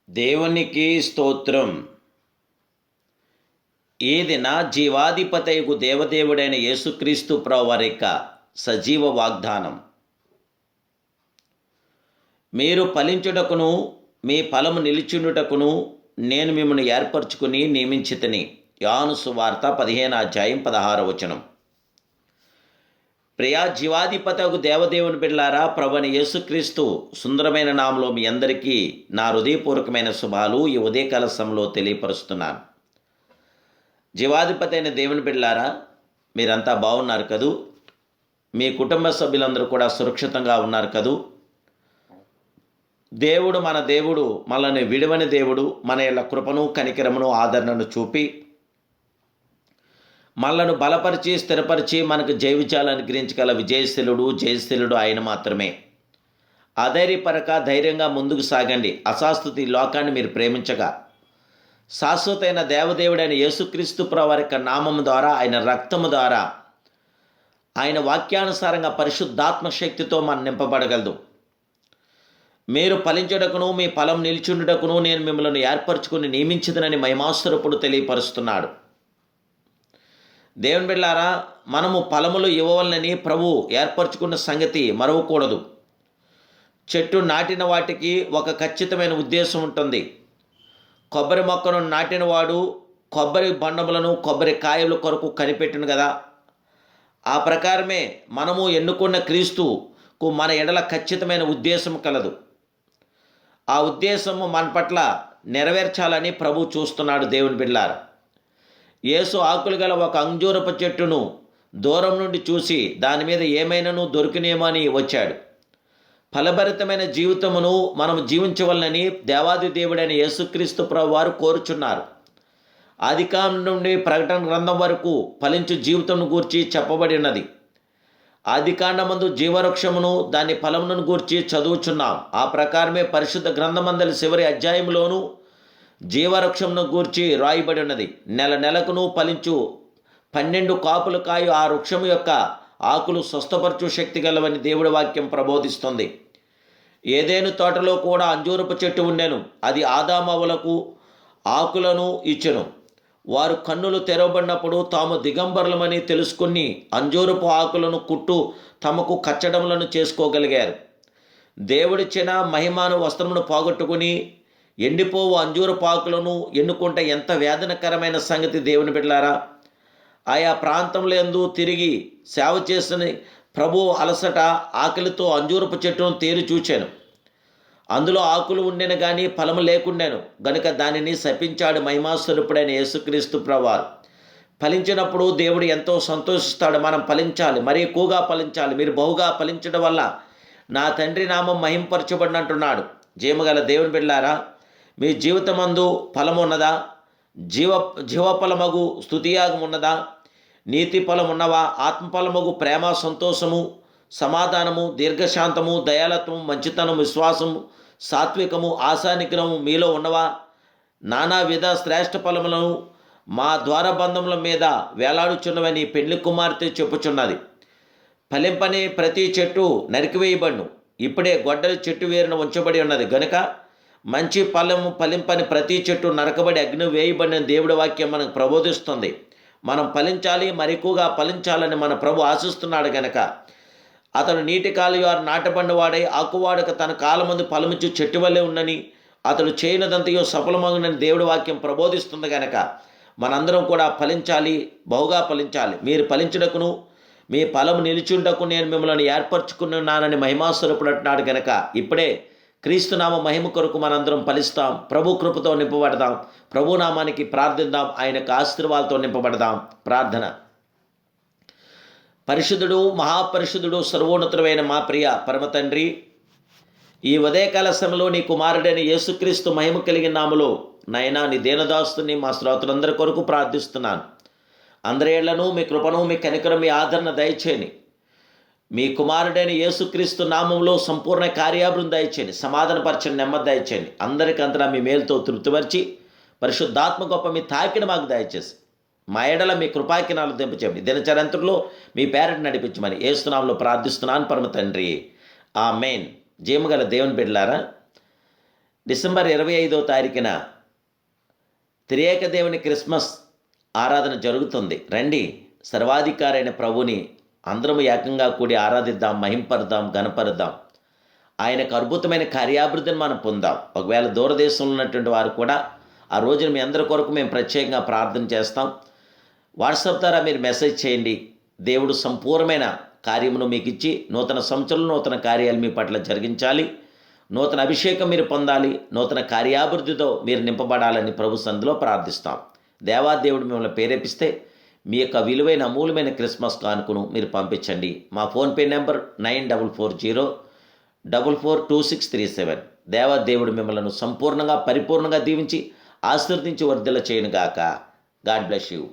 దేవునికి స్తోత్రం. ఏదిన జీవాధిపతయగు దేవదేవుడైన యేసుక్రీస్తు ప్రభువారి యొక్క సజీవ వాగ్దానం. మీరు ఫలించుటకును మీ ఫలము నిలిచుండుటకును నేను మిమ్మల్ని ఏర్పరచుకుని నియమించితిని. యోహాను సువార్త 15:16. ప్రియా జీవాధిపతగు దేవదేవుని బిడ్డలారా, ప్రభువైన యేసుక్రీస్తు సుందరమైన నామములో మీ అందరికీ నా హృదయపూర్వకమైన శుభాలు ఈ ఉదయకాల సమయంలో తెలియపరుస్తున్నాను. జీవాధిపతి అయిన దేవుని బిడ్డలారా, మీరంతా బాగున్నారు కదూ? మీ కుటుంబ సభ్యులందరూ కూడా సురక్షితంగా ఉన్నారు కదూ? దేవుడు మన దేవుడు మనల్ని విడువని దేవుడు. మన యొక్క కృపను కనికరమును ఆదరణను చూపి మనలను బలపరిచి స్థిరపరిచి మనకు జయవిజయాలు అనుగ్రహించగల జయశీలుడు ఆయన మాత్రమే. అధైర్యపరక ధైర్యంగా ముందుకు సాగండి. అశాశ్వత ఈ లోకాన్ని మీరు ప్రేమించగా శాశ్వతమైన దేవదేవుడైన యేసుక్రీస్తు ప్రభువారి యొక్క నామము ద్వారా, ఆయన రక్తము ద్వారా, ఆయన వాక్యానుసారంగా పరిశుద్ధాత్మ శక్తితో మనం నింపబడగలదు. మీరు ఫలించుటకును మీ ఫలం నిలిచుండుటకును నేను మిమ్మల్ని ఏర్పరచుకుని నియమించదనని మహిమాస్వరూపుడు తెలియపరుస్తున్నాడు. దేవుని బిడ్డలారా, మనము ఫలములు ఇవ్వవలనని ప్రభు ఏర్పరచుకున్న సంగతి మరవకూడదు. చెట్టు నాటిన వాటికి ఒక ఖచ్చితమైన ఉద్దేశం ఉంటుంది. కొబ్బరి మొక్కను నాటినవాడు కొబ్బరి బండములను కొబ్బరి కాయల కొరకు కనిపెట్టిను కదా. ఆ ప్రకారమే మనము ఎన్నుకున్న క్రీస్తుకు మన ఎడల ఖచ్చితమైన ఉద్దేశం కలదు. ఆ ఉద్దేశము మన పట్ల నెరవేర్చాలని ప్రభు చూస్తున్నాడు. దేవుని బిడ్డలారా, యేసు ఆకులు గల ఒక అంజూరపు చెట్టును దూరం నుండి చూసి దాని మీద ఏమైనాను దొరికినేమో అని వచ్చాడు. ఫలభరితమైన జీవితమును మనం జీవించవలనని దేవాది దేవుడైన యేసుక్రీస్తు ప్రభు వారు కోరుచున్నారు. ఆదికాండం నుండి ప్రకటన గ్రంథం వరకు ఫలించు జీవితం గూర్చి చెప్పబడి ఉన్నది. ఆదికాండమందు జీవవృక్షమును దాని ఫలమును గూర్చి చదువుచున్నాం. ఆ ప్రకారమే పరిశుద్ధ గ్రంథమందలి చివరి అధ్యాయంలోనూ జీవవృక్షమును గూర్చి రాయబడి ఉన్నది. నెలకును ఫలించు 12 కాపులు కాయు ఆ వృక్షము యొక్క ఆకులు స్వస్థపరచు శక్తి గలవని దేవుడి వాక్యం ప్రబోధిస్తుంది. ఏదేను తోటలో కూడా అంజూరపు చెట్టు ఉండెను. అది ఆదామవ్వలకు ఆకులను ఇచ్చెను. వారు కన్నులు తెరవబడినప్పుడు తాము దిగంబరులమని తెలుసుకుని అంజూరపు ఆకులను కుట్టు తమకు కచ్చడములను చేసుకోగలిగారు. దేవుడిచ్చిన మహిమాను వస్త్రమును పోగొట్టుకుని ఎండిపోవు అంజూరపు ఆకులను ఎన్నుకుంటే ఎంత వేదనకరమైన సంగతి. దేవుని బిడ్డలారా, ఆయా ప్రాంతంలో యందు తిరిగి సేవ చేసిన ప్రభు అలసట ఆకలితో అంజూరపు చెట్టును తేరి చూచాను. అందులో ఆకులు ఉండెను కానీ ఫలము లేకుండాను గనుక దానిని శపించాడు మహిమాస్వరూపుడైన యేసుక్రీస్తు ప్రభువారు. ఫలించినప్పుడు దేవుడు ఎంతో సంతోషిస్తాడు. మనం ఫలించాలి, మరీ ఎక్కువగా ఫలించాలి. మీరు బహుగా ఫలించడం వల్ల నా తండ్రి నామం మహింపరచబడినంటున్నాడు. జీవగల దేవుని బిడ్డలారా, మీ జీవితమందు ఫలము ఉన్నదా? జీవఫలమగు స్తుతియాగం ఉన్నదా? నీతి ఫలం ఉన్నవా? ఆత్మఫలమగు ప్రేమ, సంతోషము, సమాధానము, దీర్ఘశాంతము, దయాలత్వము, మంచితనం, విశ్వాసము, సాత్వికము, ఆశానిగ్రహము మీలో ఉన్నవా? నానావిధ శ్రేష్ఠ ఫలములను మా ద్వారబంధముల మీద వేలాడుచున్నవని పెళ్లి కుమార్తె చెప్పుచున్నది. ఫలింపని ప్రతి చెట్టు నరికివేయబడును. ఇప్పుడే గొడ్డలి చెట్టు వేరున ఉంచబడి ఉన్నది గనుక మంచి ఫలము ఫలింపని ప్రతి చెట్టు నరకబడి అగ్ని వేయబడిన దేవుడి వాక్యం మనకు ప్రబోధిస్తుంది. మనం ఫలించాలి, మరెక్కువగా ఫలించాలని మన ప్రభు ఆశిస్తున్నాడు. గనక అతను నీటి కాలువారు నాటబడిన వాడై ఆకువాడక తన కాలమందు ఫలమిచ్చు చెట్టు వల్లే ఉన్నని అతడు చేయనదంతయో సఫలమగునని దేవుడి వాక్యం ప్రబోధిస్తుంది. గనక మనందరం కూడా ఫలించాలి, బహుగా ఫలించాలి. మీరు ఫలించుటకును మీ ఫలము నిలిచుండకు నేను మిమ్మల్ని ఏర్పరచుకున్నానని మహిమాస్వరూపుడు అంటున్నాడు. గనక ఇప్పుడే క్రీస్తునామ మహిమ కొరకు మనందరం ఫలిస్తాం. ప్రభు కృపతో నింపబడదాం. ప్రభు నామానికి ప్రార్థిద్దాం. ఆయనకు ఆశీర్వాదాలతో నింపబడదాం. ప్రార్థన. పరిశుద్ధుడు, మహాపరిశుద్ధుడు, సర్వోన్నతుడైన మా ప్రియ పరమ తండ్రి, ఈ ఉదయకాల సమయంలో నీ కుమారుడైన యేసుక్రీస్తు మహిమ కలిగిన నామలో నైనా నీ దీనదాస్తుని మా శ్రోతలందరి కొరకు ప్రార్థిస్తున్నాను. అందరి ఏళ్లను మీ కృపను, మీ కనికరం, మీ ఆదరణ దయచేయని. మీ కుమారుడైన యేసుక్రీస్తు నామంలో సంపూర్ణ కార్యాభివృద్ధి దయచేయండి. సమాధానపరచండి, నెమ్మది దయచేయండి. అందరికంతటా మీ మేలుతో తృప్తిపరిచి పరిశుద్ధాత్మ గొప్ప మీ తాకిడి మాకు దయచేసి మా ఎడల మీ కృపాకినాలు దింపచేయండి. దినచరంతుల్లో మీ పేరటి నడిపించమని యేసు నామములో ప్రార్థిస్తున్నాను పరమ తండ్రి. ఆమేన్. జీవగల దేవుని బిడ్డలారా, డిసెంబర్ 25వ తారీఖున త్రియేక దేవుని క్రిస్మస్ ఆరాధన జరుగుతుంది. రండి, సర్వాధికారైన ప్రభుని అందరము ఏకంగా కూడి ఆరాధిద్దాం, మహింపరుద్దాం, ఘనపరుద్దాం. ఆయనకు అద్భుతమైన కార్యాభివృద్ధిని మనం పొందాం. ఒకవేళ దూరదేశంలో ఉన్నటువంటి వారు కూడా ఆ రోజున మీ అందరి కొరకు మేము ప్రత్యేకంగా ప్రార్థన చేస్తాం. వాట్సాప్ ద్వారా మీరు మెసేజ్ చేయండి. దేవుడు సంపూర్ణమైన కార్యమును మీకు ఇచ్చి నూతన సంవత్సరంలో నూతన కార్యాలు మీ పట్ల జరిగించాలి, నూతన అభిషేకం మీరు పొందాలి, నూతన కార్యాభివృద్ధితో మీరు నింపబడాలని ప్రభు సన్నిధిలో ప్రార్థిస్తాం. దేవాదేవుడు మిమ్మల్ని ప్రేరేపిస్తే మీ యొక్క విలువైన అమూల్యమైన క్రిస్మస్ కానుకను మీరు పంపించండి. మా ఫోన్పే నెంబర్ 9440442637. దేవాదేవుడు మిమ్మల్ని సంపూర్ణంగా పరిపూర్ణంగా దీవించి ఆశీర్వదించి వర్ధిల్ల చేయనుగాక. God bless you.